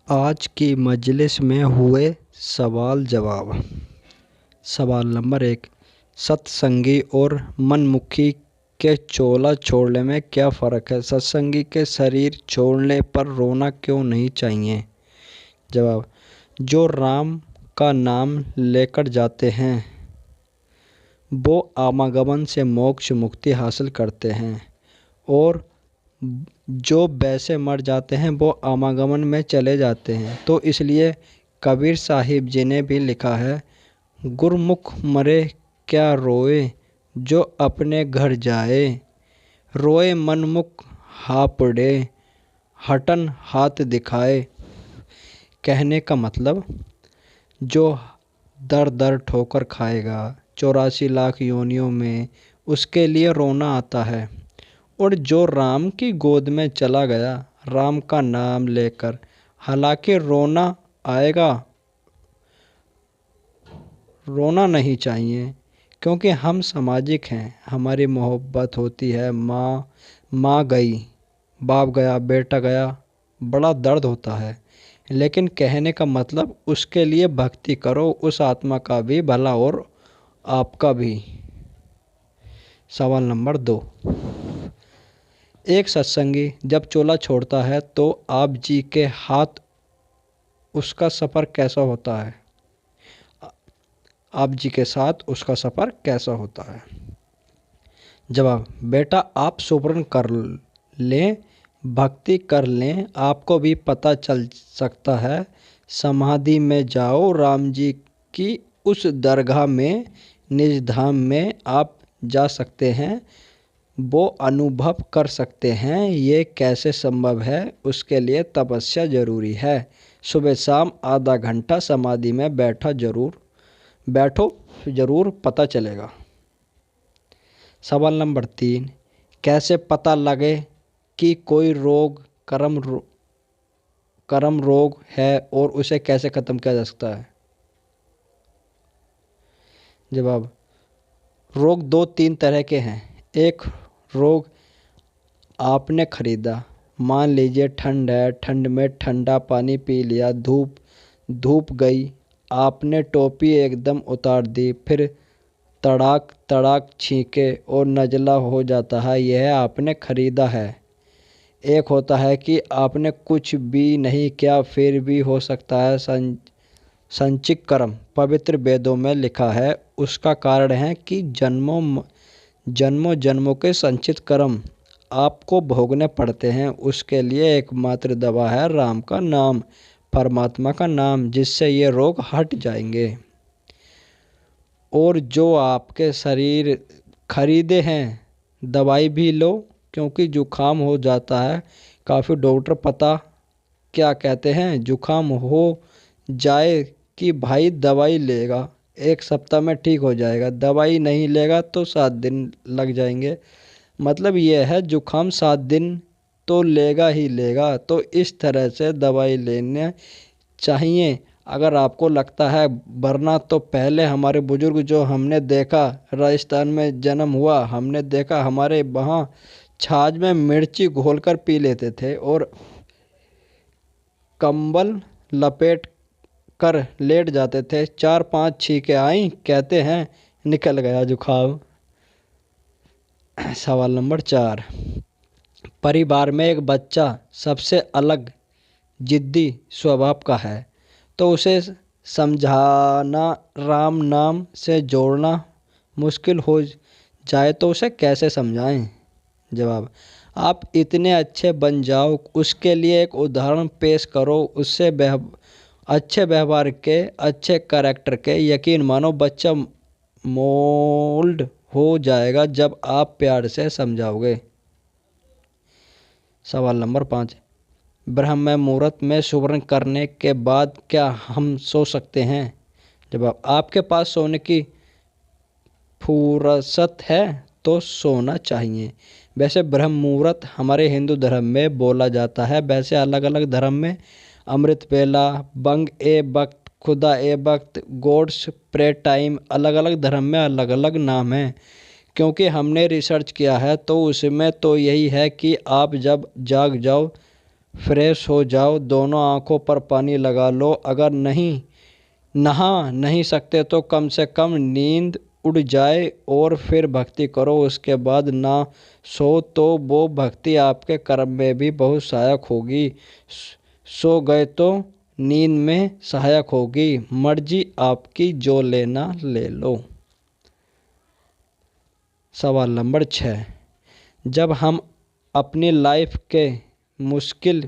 आज की मजलिस में हुए सवाल जवाब। सवाल नंबर 1, सत्संगी और मनमुखी के चोला छोड़ने में क्या फ़र्क है? सत्संगी के शरीर छोड़ने पर रोना क्यों नहीं चाहिए? जवाब, जो राम का नाम लेकर जाते हैं वो आवागमन से मोक्ष मुक्ति हासिल करते हैं, और जो वैसे मर जाते हैं वो आवागमन में चले जाते हैं। तो इसलिए कबीर साहिब जी ने भी लिखा है, गुरमुख मरे क्या रोए, जो अपने घर जाए, रोए मनमुख हापड़े, हटन हाथ दिखाए। कहने का मतलब, जो दर दर ठोकर खाएगा 84 लाख योनियों में, उसके लिए रोना आता है। और जो राम की गोद में चला गया राम का नाम लेकर, हालांकि रोना आएगा, रोना नहीं चाहिए, क्योंकि हम सामाजिक हैं, हमारी मोहब्बत होती है। माँ गई, बाप गया, बेटा गया, बड़ा दर्द होता है। लेकिन कहने का मतलब, उसके लिए भक्ति करो, उस आत्मा का भी भला और आपका भी। सवाल नंबर 2, एक सत्संगी जब चोला छोड़ता है तो आप जी के हाथ उसका सफ़र कैसा होता है? आप जी के साथ उसका सफ़र कैसा होता है? जवाब, बेटा आप सुमरन कर लें, भक्ति कर लें, आपको भी पता चल सकता है। समाधि में जाओ, राम जी की उस दरगाह में, निज धाम में आप जा सकते हैं, वो अनुभव कर सकते हैं। ये कैसे संभव है? उसके लिए तपस्या जरूरी है। सुबह शाम आधा घंटा समाधि में बैठो, जरूर पता चलेगा। सवाल नंबर 3, कैसे पता लगे कि कोई रोग कर्म रोग है और उसे कैसे ख़त्म किया जा सकता है? जवाब, रोग 2-3 तरह के हैं। एक रोग आपने खरीदा, मान लीजिए ठंड है, ठंड में ठंडा पानी पी लिया, धूप गई, आपने टोपी एकदम उतार दी, फिर तड़ाक तड़ाक छींके और नज़ला हो जाता है, यह आपने खरीदा है। एक होता है कि आपने कुछ भी नहीं किया फिर भी हो सकता है संचित कर्म, पवित्र वेदों में लिखा है। उसका कारण है कि जन्मों जन्मों के संचित कर्म आपको भोगने पड़ते हैं। उसके लिए एकमात्र दवा है राम का नाम, परमात्मा का नाम, जिससे ये रोग हट जाएंगे। और जो आपके शरीर खरीदे हैं, दवाई भी लो, क्योंकि जुकाम हो जाता है। काफ़ी डॉक्टर पता क्या कहते हैं, जुकाम हो जाए कि भाई दवाई लेगा 1 सप्ताह में ठीक हो जाएगा, दवाई नहीं लेगा तो 7 दिन लग जाएंगे। मतलब यह है, जुकाम 7 दिन तो लेगा ही लेगा। तो इस तरह से दवाई लेने चाहिए अगर आपको लगता है। वरना तो पहले हमारे बुजुर्ग, जो हमने देखा, राजस्थान में जन्म हुआ, हमने देखा हमारे वहाँ छाछ में मिर्ची घोलकर पी लेते थे और कंबल लपेट कर लेट जाते थे। 4-5 छींकें आई, कहते हैं निकल गया जुकाम। सवाल नंबर 4, परिवार में एक बच्चा सबसे अलग जिद्दी स्वभाव का है, तो उसे समझाना, राम नाम से जोड़ना मुश्किल हो जाए तो उसे कैसे समझाएं? जवाब, आप इतने अच्छे बन जाओ, उसके लिए एक उदाहरण पेश करो, उससे अच्छे व्यवहार के, अच्छे कैरेक्टर के। यकीन मानो बच्चा मोल्ड हो जाएगा जब आप प्यार से समझाओगे। सवाल नंबर 5, ब्रह्म मुहूर्त में सुवर्ण करने के बाद क्या हम सो सकते हैं? जवाब, आपके पास सोने की फुर्सत है तो सोना चाहिए। वैसे ब्रह्म मुहूर्त हमारे हिंदू धर्म में बोला जाता है, वैसे अलग अलग धर्म में अमृत वेला, बंग ए वक्त, खुदा ए वक्त, गॉड्स प्रे टाइम, अलग अलग धर्म में अलग अलग नाम हैं। क्योंकि हमने रिसर्च किया है तो उसमें तो यही है कि आप जब जाग जाओ फ्रेश हो जाओ, दोनों आंखों पर पानी लगा लो। अगर नहा नहीं सकते तो कम से कम नींद उड़ जाए और फिर भक्ति करो। उसके बाद ना सो तो वो भक्ति आपके कर्म में भी बहुत सहायक होगी। सो गए तो नींद में सहायक होगी। मर्जी आपकी, जो लेना ले लो। सवाल नंबर 6। जब हम अपनी लाइफ के मुश्किल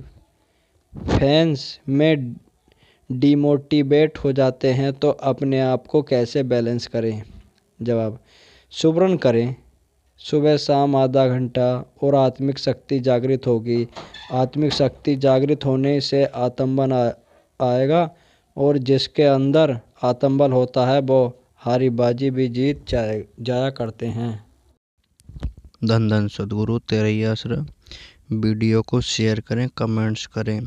फेज में डिमोटिवेट हो जाते हैं तो अपने आप को कैसे बैलेंस करें? जवाब, सुबरन करें। सुबह शाम आधा घंटा और आत्मिक शक्ति जागृत होगी। आत्मिक शक्ति जागृत होने से आत्मबल आएगा और जिसके अंदर आत्मबल होता है वो हारी बाजी भी जीत जाया करते हैं। धन धन सद्गुरु तेरे ही आसरा। वीडियो को शेयर करें, कमेंट्स करें,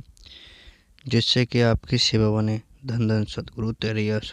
जिससे कि आपकी सेवा बने। धन धन सद्गुरु तेरे ही आसरा।